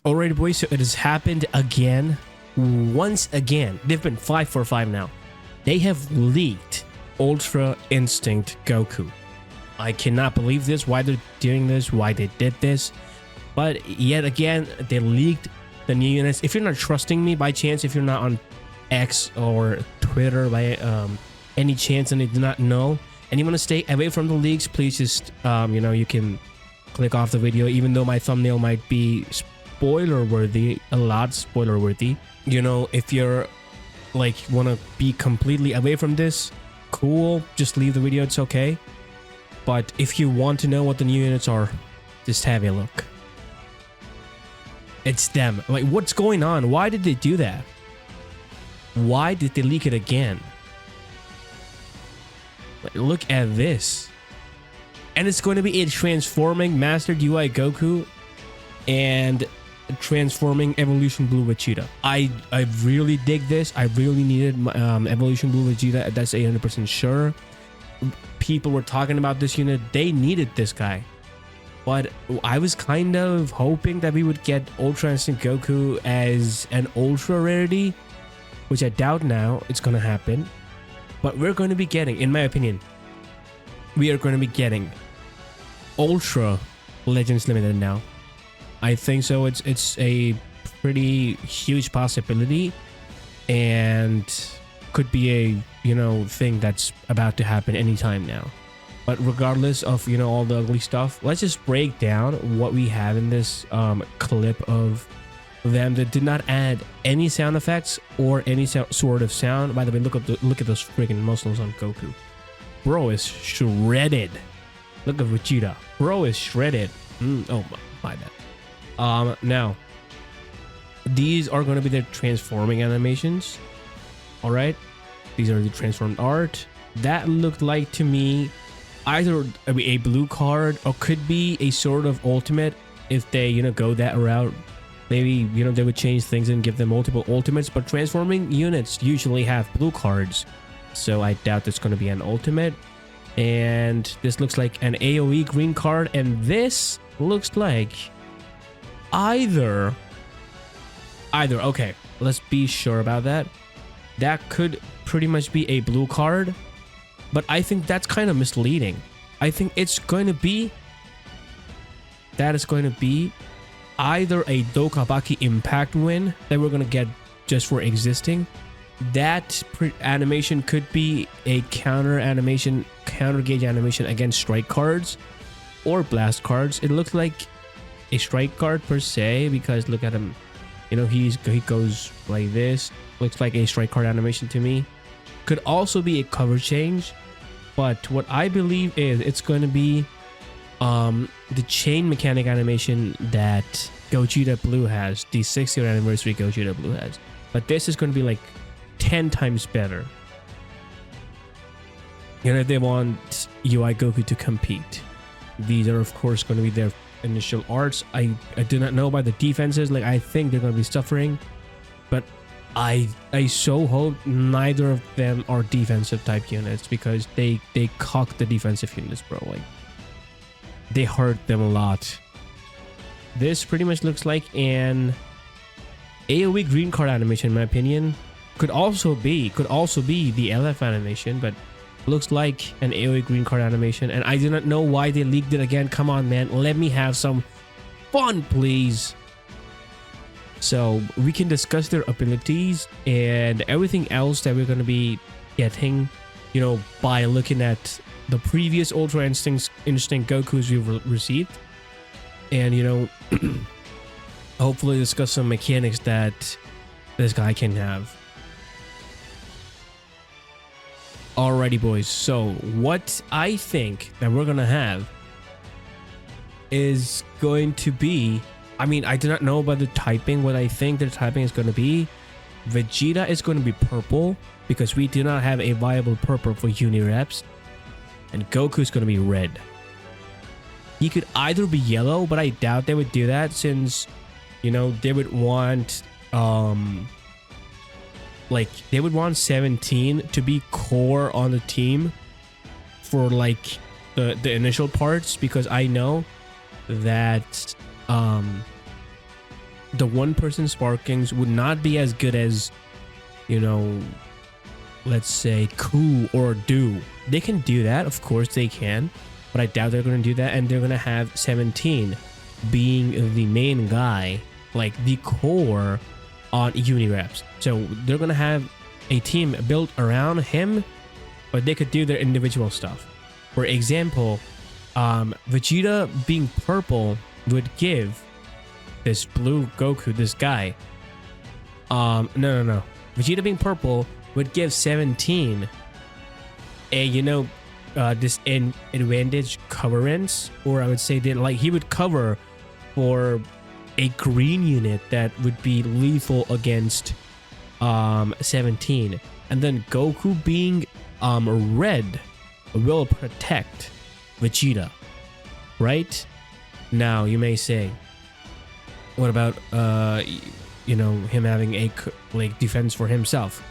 Alright boys, so it has happened again. Once again. They've been 5 for 5 now. They have leaked Ultra Instinct Goku. I cannot believe this, why they're doing this, why they did this. But yet again, they leaked the new units. If you're not trusting me by chance, if you're not on X or Twitter by any chance and you do not know, and you want to stay away from the leaks, please just, you can click off the video, even though my thumbnail might be spoiler worthy, a lot spoiler worthy. You know, if you're like want to be completely away from this, cool, just leave the video, it's okay. But if you want to know what the new units are, just have a look. It's them. Like, what's going on? Why did they do that? Why did they leak it again? Like, look at this. And it's going to be a transforming Mastered UI Goku and transforming Evolution Blue Vegeta. I really dig this. I really needed my, Evolution Blue Vegeta. That's 100% sure. People were talking about this unit. They needed this guy. But I was kind of hoping that we would get Ultra Instinct Goku as an ultra rarity, which I doubt now it's going to happen. But we're going to be getting, in my opinion, we are going to be getting Ultra Legends Limited now. I think so. It's a pretty huge possibility and could be a, thing that's about to happen anytime now. But regardless of, all the ugly stuff, let's just break down what we have in this clip of them that did not add any sound effects or any sort of sound. By the way, look at those freaking muscles on Goku. Bro is shredded. Look at Vegeta. Bro is shredded. Oh my bad. Now these are going to be the transforming animations. All right, these are the transformed art. That looked like to me either a blue card or could be a sort of ultimate if they go that route. Maybe they would change things and give them multiple ultimates, but transforming units usually have blue cards, so I doubt there's going to be an ultimate. And this looks like an AoE green card, and this looks like either okay, let's be sure about that. That could pretty much be a blue card, but I think that's kind of misleading. I think it's going to be either a Dokabaki impact win that we're going to get just for existing. That animation could be a counter gauge animation against strike cards or blast cards. It looks like a strike card per se, because look at him. He goes like this. Looks like a strike card animation to me. Could also be a cover change, but what I believe is it's going to be the chain mechanic animation that Gogeta Blue has, the 6th anniversary Gogeta Blue has. But this is going to be like 10 times better. If they want UI Goku to compete. These are of course going to be their initial arts. I do not know about the defenses. Like, I think they're going to be suffering, but I so hope neither of them are defensive type units, because they cock the defensive units, bro. Like, they hurt them a lot. This pretty much looks like an AoE green card animation, in my opinion. Could also be the LF animation, but looks like an AoE green card animation. And I do not know why they leaked it again. Come on, man, let me have some fun, please. So we can discuss their abilities and everything else that we're going to be getting, by looking at the previous Ultra Instinct Gokus we've received. And, hopefully discuss some mechanics that this guy can have. Alrighty, boys. So what I think that we're going to have is going to be, I do not know about the typing. What I think the typing is going to be, Vegeta is going to be purple, because we do not have a viable purple for Unireps. And Goku is going to be red. He could either be yellow, but I doubt they would do that, since, they would want, they would want 17 to be core on the team for, the initial parts, because I know that the one-person sparkings would not be as good as, you know, let's say Ku or Do. They can do that, of course they can, but I doubt they're going to do that. And they're going to have 17 being the main guy, like the core on Unireps. So they're going to have a team built around him, but they could do their individual stuff. For example, Vegeta being purple would give this blue Goku, this guy, no. Vegeta being purple would give 17 a, you know, this advantage coverance, or I would say that like he would cover for a green unit that would be lethal against 17, and then Goku being red will protect Vegeta, right? Now you may say, what about you know, him having a like defense for himself?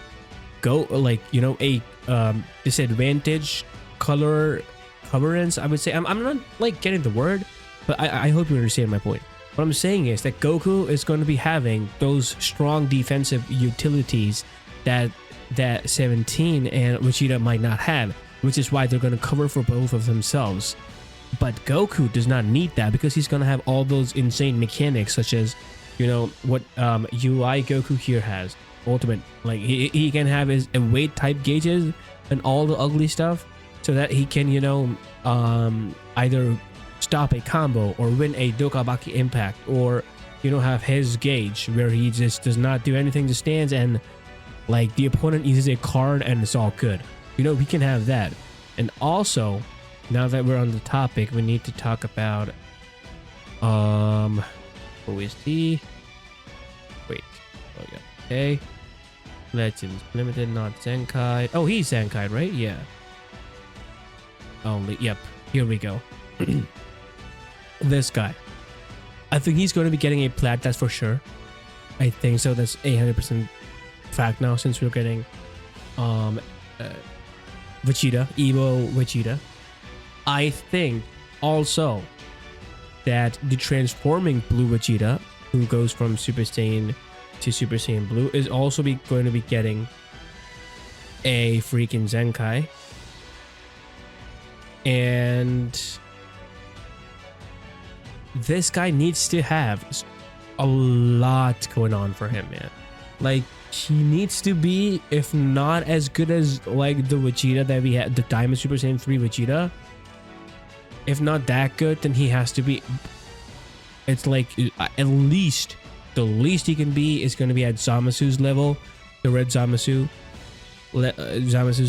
Go like, you know, a disadvantage color coverance, I would say. I'm not like getting the word, but I hope you understand my point. What I'm saying is that Goku is going to be having those strong defensive utilities that 17 and Vegeta might not have, which is why they're going to cover for both of themselves. But Goku does not need that, because he's going to have all those insane mechanics, such as, you know, what UI Goku here has. Ultimate, like he can have his weight type gauges and all the ugly stuff, so that he can, you know, either stop a combo or win a Dokabaki impact, or, you know, have his gauge where he just does not do anything to stands, and like the opponent uses a card and it's all good. You know, we can have that. And also, now that we're on the topic, we need to talk about OST. Wait. Oh yeah. Okay. Legends Limited, not Zenkai. Oh, he's Zenkai, right? Yeah. Only. Yep. Here we go. This guy. I think he's going to be getting a plat. That's for sure. I think so. That's 100% fact now, since we're getting Vegeta, EVO Vegeta. I think also that the transforming blue Vegeta, who goes from Super Saiyan to Super Saiyan Blue, is also going to be getting a freaking Zenkai. And this guy needs to have a lot going on for him, man. Like, he needs to be, if not as good as like the Vegeta that we had, the Diamond Super Saiyan 3 Vegeta, if not that good, then he has to be, it's like at least the least he can be is going to be at Zamasu's level, the red Zamasu's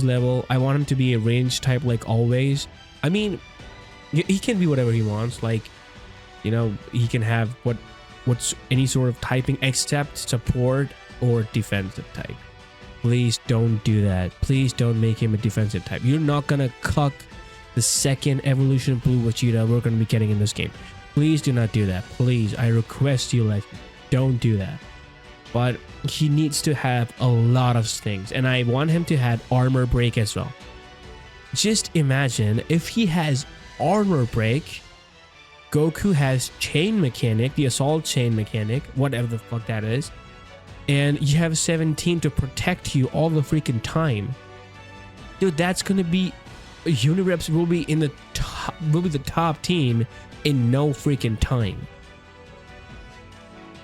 level. I want him to be a range type like always. I mean, he can be whatever he wants, like, you know, he can have what's any sort of typing except support or defensive type. Please don't do that. Please don't make him a defensive type. You're not gonna cuck the second evolution blue Vegeta we're gonna be getting in this game. Please do not do that. Please, I request you, like, don't do that. But he needs to have a lot of things, and I want him to have armor break as well. Just imagine if he has armor break, Goku has chain mechanic, the assault chain mechanic, whatever the fuck that is, and you have 17 to protect you all the freaking time. Dude, that's gonna be, Unireps will be in the top, will be the top team in no freaking time.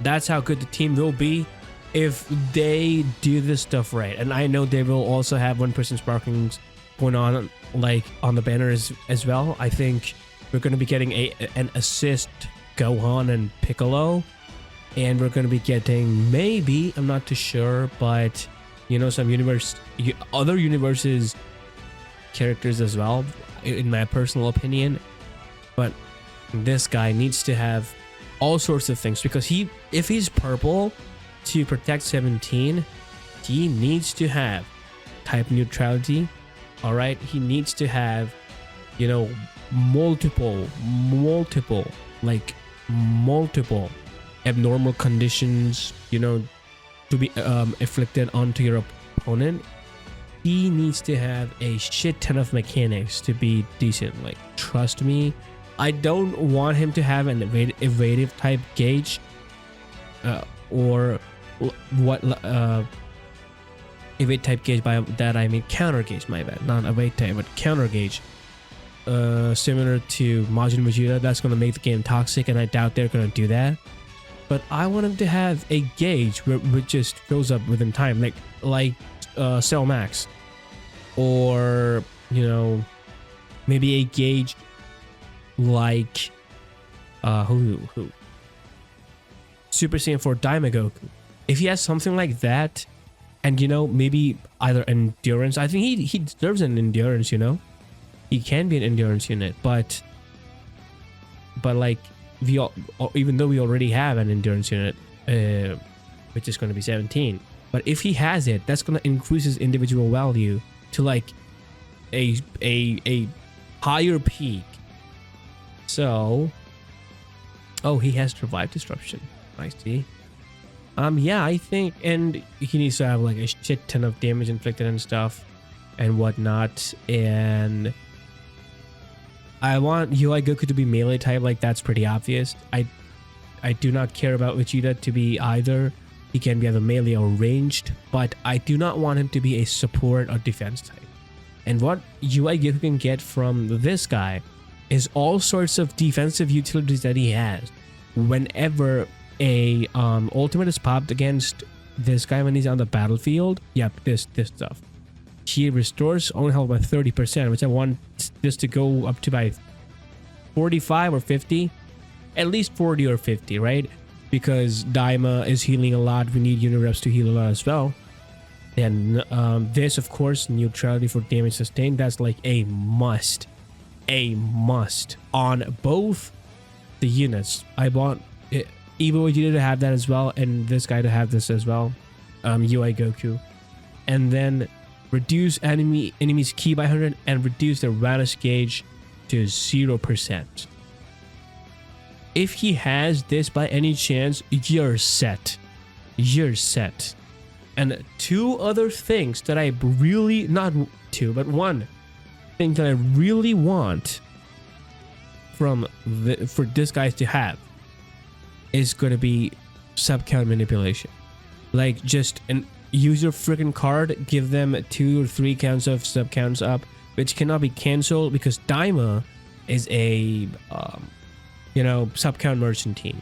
That's how good the team will be if they do this stuff right. And I know they will also have one-person sparklings going on, like on the banners as well. I think we're going to be getting an assist Gohan and Piccolo, and we're going to be getting, maybe, I'm not too sure, but, you know, some other universes characters as well, in my personal opinion. But this guy needs to have all sorts of things, because if he's purple to protect 17, he needs to have type neutrality. All right, he needs to have, you know, multiple abnormal conditions, you know, to be inflicted onto your opponent. He needs to have a shit ton of mechanics to be decent. Like, trust me, I don't want him to have an evasive type gauge. or what evade type gauge. By that I mean counter gauge, my bad, not evade type but counter gauge, similar to Majin Vegeta. That's going to make the game toxic, and I doubt they're going to do that. But I want them to have a gauge which just fills up within time, like Cell Max, or you know, maybe a gauge like who Super Saiyan 4 Daima Goku. If he has something like that, and you know, maybe either endurance, I think he deserves an endurance, you know, he can be an endurance unit, but like even though we already have an endurance unit, which is going to be 17, but if he has it, that's going to increase his individual value to like a higher peak. So he has survived disruption, I see. Yeah, I think, and he needs to have like a shit ton of damage inflicted and stuff and whatnot. And I want UI Goku to be melee type, like that's pretty obvious. I do not care about Vegeta to be either. He can be either melee or ranged, but I do not want him to be a support or defense type. And what UI Goku can get from this guy is all sorts of defensive utilities that he has. Whenever a ultimate is popped against this guy when he's on the battlefield, yep, this stuff, he restores own health by 30%, which I want this to go up to by 45 or 50, at least 40 or 50, right? Because Daima is healing a lot, we need unit reps to heal a lot as well. And this, of course, neutrality for damage sustained, that's like a must on both the units. I want EVO Vegeta to have that as well, and this guy to have this as well, UI Goku. And then reduce enemies ki by 100 and reduce their vanish gauge to 0%. If he has this by any chance, you're set. And two other things that I really, not two, but one thing that I really want for this guy to have is going to be sub count manipulation. Like, just use your freaking card, give them 2 or 3 counts of sub counts up, which cannot be cancelled because Daima is a sub count merchant team,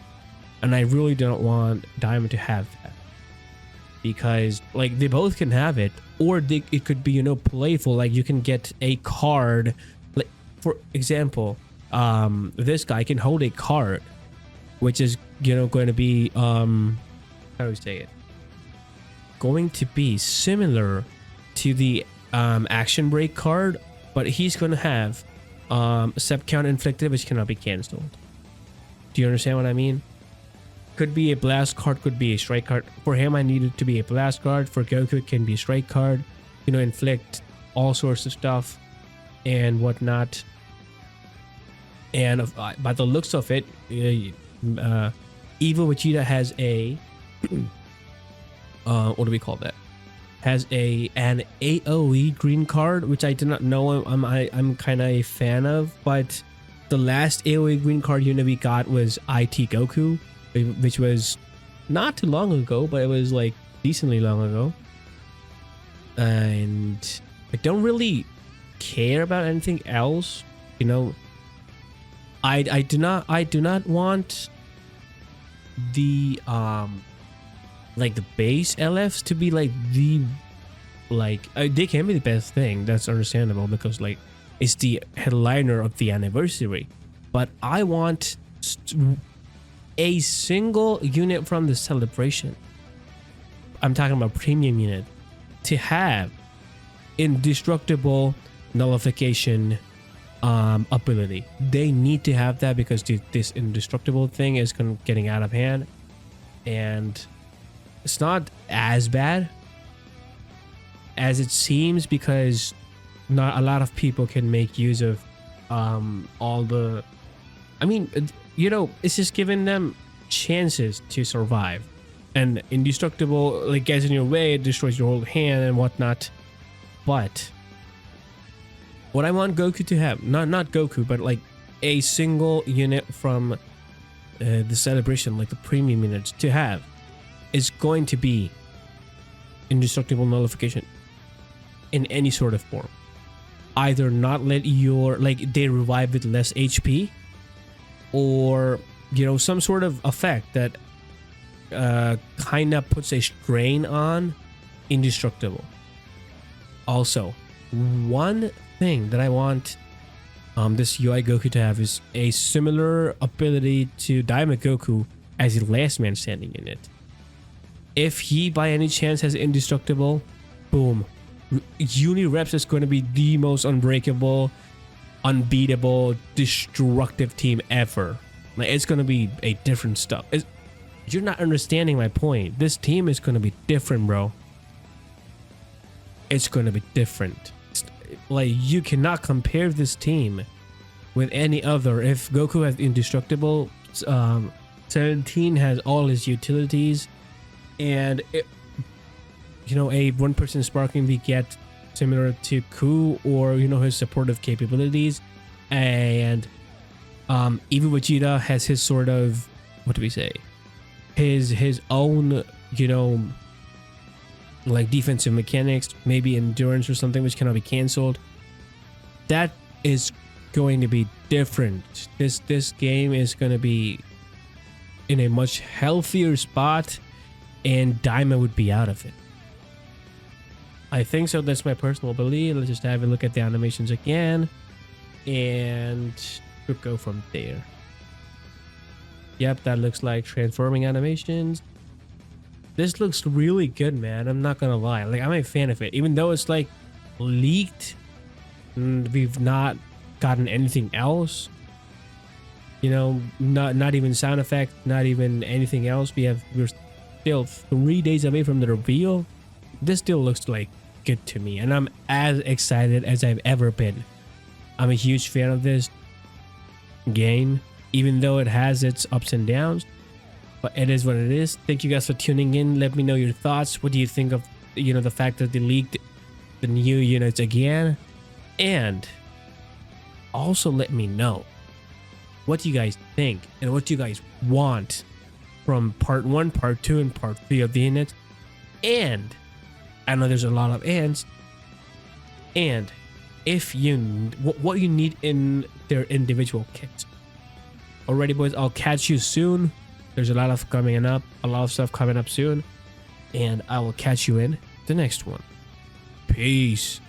and I really don't want Daima to have that, because like they both can have it, or it could be playful. Like you can get a card, like for example, this guy can hold a card which is going to be how do we say it, going to be similar to the action break card, but he's going to have sub count inflicted, which cannot be cancelled. Do you understand what I mean? Could be a blast card, could be a strike card. For him, I need it to be a blast card. For Goku, it can be a strike card. Inflict all sorts of stuff and whatnot. And by the looks of it, EVO Vegeta has a what do we call that? Has an AOE green card, which I did not know I'm kind of a fan of. But the last AOE green card unit we got was IT Goku, which was not too long ago, but it was like decently long ago. And I don't really care about anything else. I do not want the like the base LFs to be like they can be the best thing. That's understandable because like it's the headliner of the anniversary. But I want a single unit from the celebration, I'm talking about premium unit, to have indestructible nullification ability. They need to have that because this indestructible thing is getting out of hand, and it's not as bad as it seems because not a lot of people can make use of all the, I mean, it's just giving them chances to survive. And indestructible like gets in your way, it destroys your whole hand and whatnot. But what I want Goku to have, not Goku, but like a single unit from the celebration, like the premium units to have, is going to be indestructible nullification in any sort of form. Either not let your, like, they revive with less HP, or, you know, some sort of effect that kind of puts a strain on indestructible. Also, one thing that I want this UI Goku to have is a similar ability to Diamond Goku as a last man standing in it. If he by any chance has indestructible, boom, Uni Reps is going to be the most unbreakable, unbeatable, destructive team ever. Like, it's going to be a different stuff. You're not understanding my point. This team is going to be different, bro. It's going to be different. Like, you cannot compare this team with any other. If Goku has indestructible, 17 has all his utilities, and you know, a 1% sparking we get similar to Ku, or, you know, his supportive capabilities, and EVO Vegeta has his sort of, what do we say, his own, you know, like defensive mechanics, maybe endurance or something which cannot be cancelled. That is going to be different. This game is going to be in a much healthier spot, and Daima would be out of it. I think so. That's my personal belief. Let's just have a look at the animations again, and we'll go from there. Yep, that looks like transforming animations. This looks really good, man. I'm not gonna lie. Like, I'm a fan of it, even though it's like leaked and we've not gotten anything else. You know, not even sound effect, not even anything else. We're still 3 days away from the reveal. This still looks like good to me, and I'm as excited as I've ever been. I'm a huge fan of this game, even though it has its ups and downs, but it is what it is. Thank you guys for tuning in. Let me know your thoughts. What do you think of, you know, the fact that they leaked the new units again? And also let me know what you guys think and what you guys want from part 1, part 2, and part 3 of the units. And I know there's a lot of ands. And if you, what you need in their individual kits. Alrighty, boys, I'll catch you soon. There's a lot of stuff coming up soon, and I will catch you in the next one. Peace.